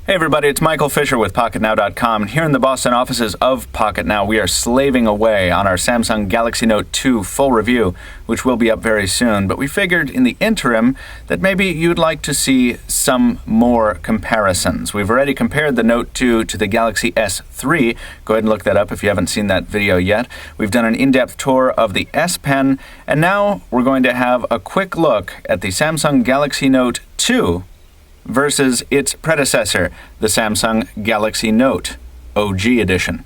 Hey everybody, it's Michael Fisher with Pocketnow.com, and here in the Boston offices of Pocketnow, we are slaving away on our Samsung Galaxy Note 2 full review, which will be up very soon. But we figured in the interim that maybe you'd like to see some more comparisons. We've already compared the Note 2 to the Galaxy S3. Go ahead and look that up if you haven't seen that video yet. We've done an in-depth tour of the S Pen, and now we're going to have a quick look at the Samsung Galaxy Note 2 versus its predecessor, the Samsung Galaxy Note OG edition.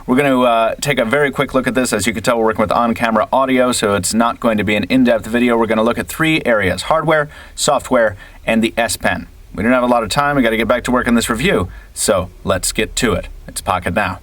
We're going to take a very quick look at this. As you can tell, we're working with on-camera audio, so it's not going to be an in-depth video. We're going to look at three areas: hardware, software, and the S Pen. We don't have a lot of time. We got to get back to work on this review, so let's get to it. It's Pocket Now.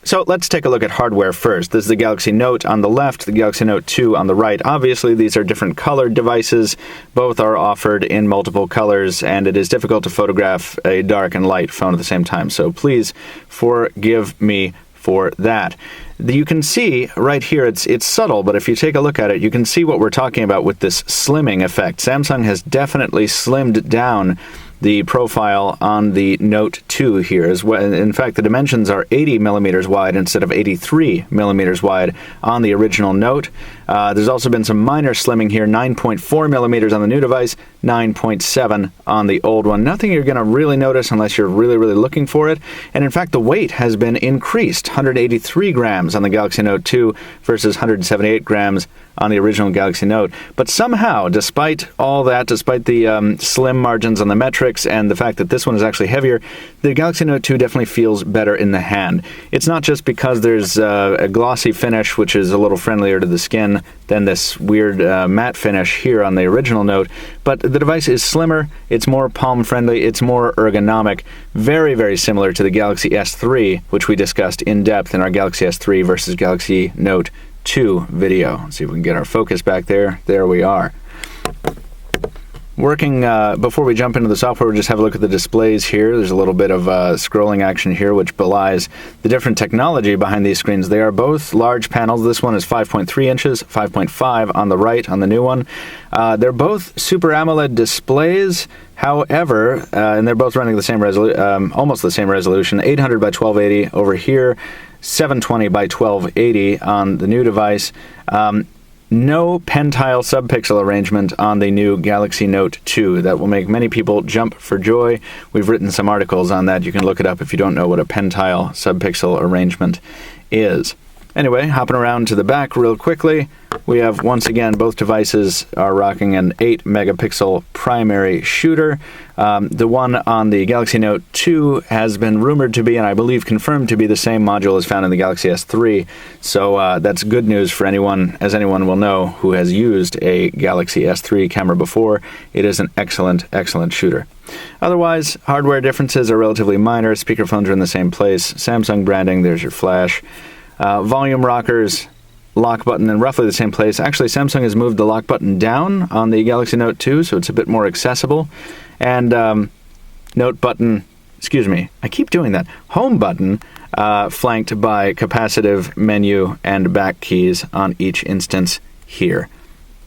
So let's take a look at hardware first. This is the Galaxy Note on the left, the Galaxy Note 2 on the right. Obviously, these are different colored devices. Both are offered in multiple colors, and it is difficult to photograph a dark and light phone at the same time. So please forgive me for that. You can see right here, it's subtle, but if you take a look at it, you can see what we're talking about with this slimming effect. Samsung has definitely slimmed down the profile on the Note 2 here. As well. In fact, the dimensions are 80 millimeters wide instead of 83 millimeters wide on the original Note. There's also been some minor slimming here, 9.4 millimeters on the new device, 9.7 on the old one. Nothing you're going to really notice unless you're really, really looking for it. And in fact, the weight has been increased, 183 grams on the Galaxy Note 2 versus 178 grams on the original Galaxy Note. But somehow, despite all that, despite the slim margins on the metrics and the fact that this one is actually heavier, the Galaxy Note 2 definitely feels better in the hand. It's not just because there's a glossy finish, which is a little friendlier to the skin than this weird matte finish here on the original Note, but the device is slimmer, it's more palm-friendly, it's more ergonomic, very, very similar to the Galaxy S3, which we discussed in depth in our Galaxy S3 versus Galaxy Note 2 video. Let's see if we can get our focus back there. There we are. Working, before we jump into the software, we'll just have a look at the displays here. There's a little bit of scrolling action here, which belies the different technology behind these screens. They are both large panels. This one is 5.3 inches, 5.5 on the right, on the new one. They're both Super AMOLED displays. However, and they're both running the same almost the same resolution, 800 by 1280 over here, 720 by 1280 on the new device. No pentile subpixel arrangement on the new Galaxy Note 2. That will make many people jump for joy. We've written some articles on that. You can look it up if you don't know what a pentile subpixel arrangement is. Anyway, hopping around to the back real quickly, we have, once again, both devices are rocking an 8-megapixel primary shooter. The one on the Galaxy Note 2 has been rumored to be, and I believe confirmed to be, the same module as found in the Galaxy S3. So that's good news for anyone, as anyone will know, who has used a Galaxy S3 camera before. It is an excellent, excellent shooter. Otherwise, hardware differences are relatively minor. Speakerphones are in the same place. Samsung branding, there's your flash. Volume rockers, lock button in roughly the same place. Actually, Samsung has moved the lock button down on the Galaxy Note 2, so it's a bit more accessible. And note button, excuse me, I keep doing that. Home button flanked by capacitive menu and back keys on each instance here.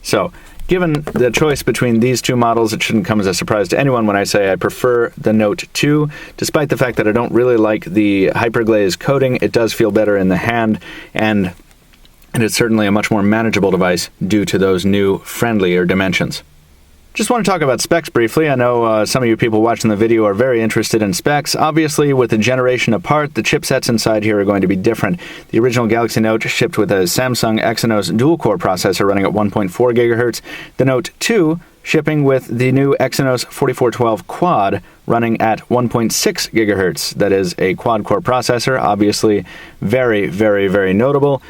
So, given the choice between these two models, it shouldn't come as a surprise to anyone when I say I prefer the Note 2. Despite the fact that I don't really like the hyperglaze coating, it does feel better in the hand, and it's certainly a much more manageable device due to those new, friendlier dimensions. Just want to talk about specs briefly. I know some of you people watching the video are very interested in specs. Obviously, with a generation apart, the chipsets inside here are going to be different. The original Galaxy Note shipped with a Samsung Exynos dual-core processor running at 1.4 gigahertz. The Note 2 shipping with the new Exynos 4412 Quad running at 1.6 gigahertz. That is a quad-core processor, obviously very, very, very notable.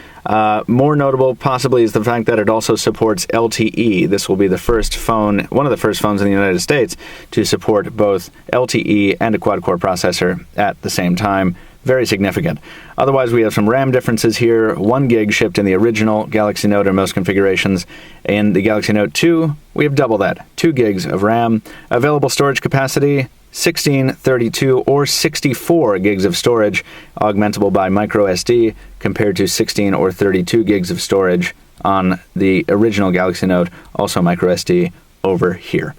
More notable possibly is the fact that it also supports LTE. This will be the first phone, one of the first phones in the United States to support both LTE and a quad-core processor at the same time. Very significant. Otherwise, we have some RAM differences here. 1 gig shipped in the original Galaxy Note in most configurations. In the Galaxy Note 2, we have double that, 2 gigs of RAM. Available storage capacity, 16, 32, or 64 gigs of storage, augmentable by micro SD, compared to 16 or 32 gigs of storage on the original Galaxy Note, also microSD over here.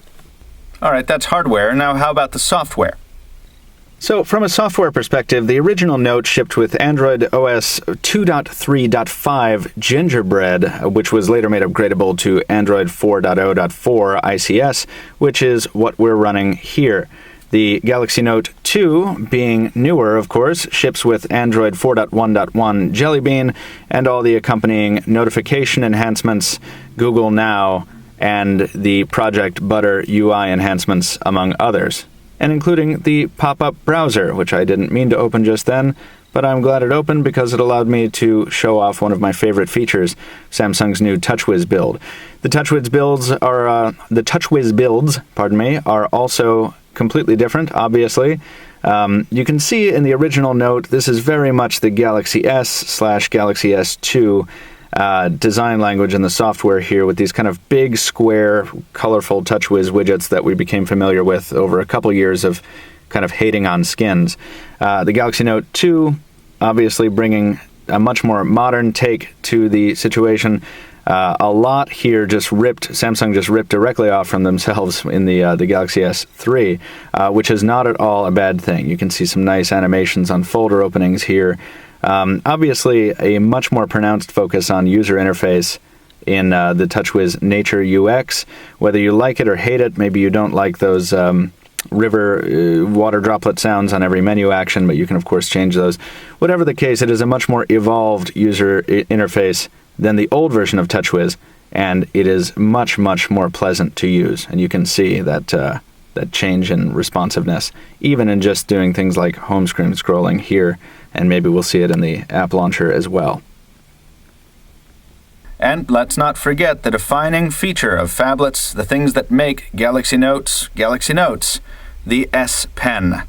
All right, that's hardware. Now how about the software? So from a software perspective, the original Note shipped with Android OS 2.3.5 Gingerbread, which was later made upgradable to Android 4.0.4 ICS, which is what we're running here. The Galaxy Note 2, being newer, of course, ships with Android 4.1.1 Jelly Bean and all the accompanying notification enhancements, Google Now, and the Project Butter UI enhancements, among others, and including the pop-up browser, which I didn't mean to open just then, but I'm glad it opened because it allowed me to show off one of my favorite features, Samsung's new TouchWiz build. The TouchWiz builds, are also completely different, obviously. You can see in the original Note, this is very much the Galaxy S/Galaxy S2 design language in the software here, with these kind of big, square, colorful TouchWiz widgets that we became familiar with over a couple years of kind of hating on skins. The Galaxy Note 2, obviously bringing a much more modern take to the situation. A lot here Samsung just ripped directly off from themselves in the Galaxy S3, which is not at all a bad thing. You can see some nice animations on folder openings here. Obviously, a much more pronounced focus on user interface in the TouchWiz Nature UX. Whether you like it or hate it, maybe you don't like those river water droplet sounds on every menu action, but you can, of course, change those. Whatever the case, it is a much more evolved user interface than the old version of TouchWiz, and it is much, much more pleasant to use. And you can see that that change in responsiveness, even in just doing things like home screen scrolling here, and maybe we'll see it in the app launcher as well. And let's not forget the defining feature of phablets, the things that make Galaxy Notes, the S Pen.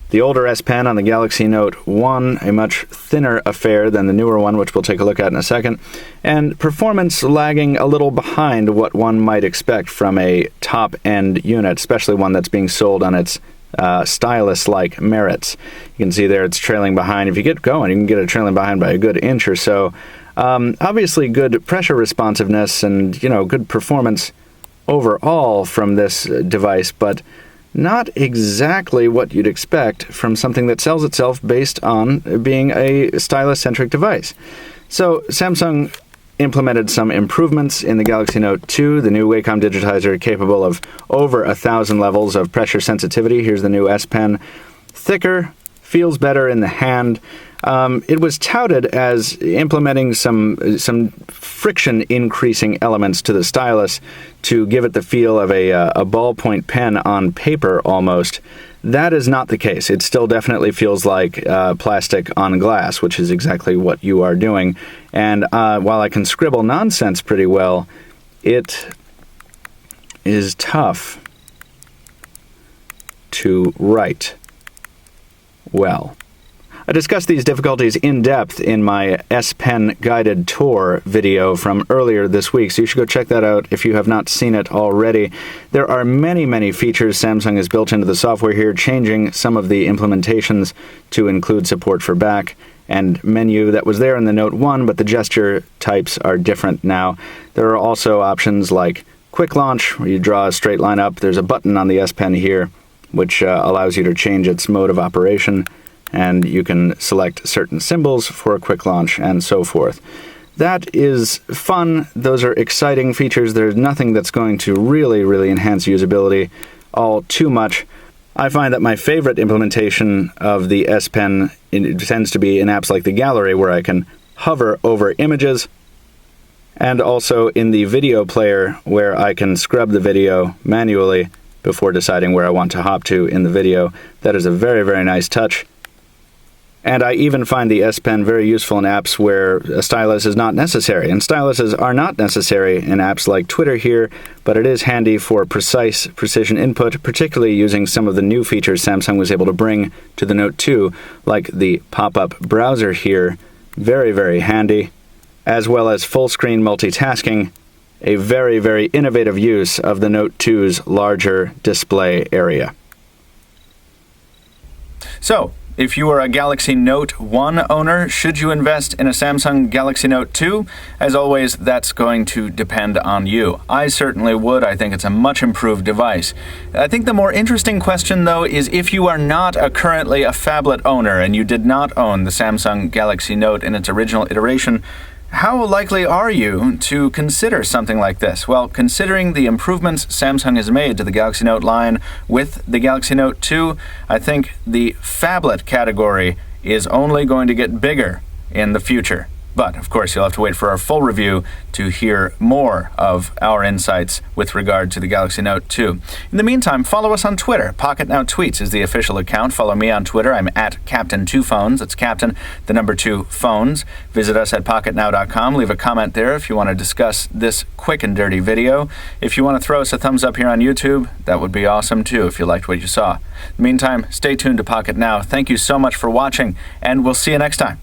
The older S Pen on the Galaxy Note 1, a much thinner affair than the newer one, which we'll take a look at in a second, and performance lagging a little behind what one might expect from a top-end unit, especially one that's being sold on its stylus-like merits. You can see there it's trailing behind. If you get going, you can get it trailing behind by a good inch or so. Obviously good pressure responsiveness and, good performance overall from this device, but not exactly what you'd expect from something that sells itself based on being a stylus-centric device. So Samsung implemented some improvements in the Galaxy Note 2, the new Wacom digitizer capable of over 1,000 levels of pressure sensitivity. Here's the new S Pen. Thicker, feels better in the hand. It was touted as implementing some friction-increasing elements to the stylus to give it the feel of a ballpoint pen on paper almost. That is not the case. It still definitely feels like plastic on glass, which is exactly what you are doing. And while I can scribble nonsense pretty well, it is tough to write well. I discussed these difficulties in depth in my S Pen guided tour video from earlier this week, so you should go check that out if you have not seen it already. There are many, many features Samsung has built into the software here, changing some of the implementations to include support for back and menu that was there in the Note 1, but the gesture types are different now. There are also options like Quick Launch, where you draw a straight line up. There's a button on the S Pen here, which allows you to change its mode of operation, and you can select certain symbols for a quick launch and so forth. That is fun. Those are exciting features. There's nothing that's going to really, really enhance usability all too much. I find that my favorite implementation of the S Pen tends to be in apps like the Gallery, where I can hover over images, and also in the video player, where I can scrub the video manually before deciding where I want to hop to in the video. That is a very, very nice touch. And I even find the S Pen very useful in apps where a stylus is not necessary. And styluses are not necessary in apps like Twitter here, but it is handy for precision input, particularly using some of the new features Samsung was able to bring to the Note 2, like the pop-up browser here. Very, very handy. As well as full-screen multitasking, a very, very innovative use of the Note 2's larger display area. So, If you are a Galaxy Note 1 owner, should you invest in a Samsung Galaxy Note 2? As always, that's going to depend on you. I certainly would. I think it's a much improved device. I think the more interesting question, though, is if you are not currently a phablet owner and you did not own the Samsung Galaxy Note in its original iteration, how likely are you to consider something like this? Well, considering the improvements Samsung has made to the Galaxy Note line with the Galaxy Note 2, I think the phablet category is only going to get bigger in the future. But, of course, you'll have to wait for our full review to hear more of our insights with regard to the Galaxy Note 2. In the meantime, follow us on Twitter. Pocketnow Tweets is the official account. Follow me on Twitter. I'm at Captain2Phones. That's Captain, the number 2 phones. Visit us at pocketnow.com. Leave a comment there if you want to discuss this quick and dirty video. If you want to throw us a thumbs up here on YouTube, that would be awesome too if you liked what you saw. In the meantime, stay tuned to Pocketnow. Thank you so much for watching, and we'll see you next time.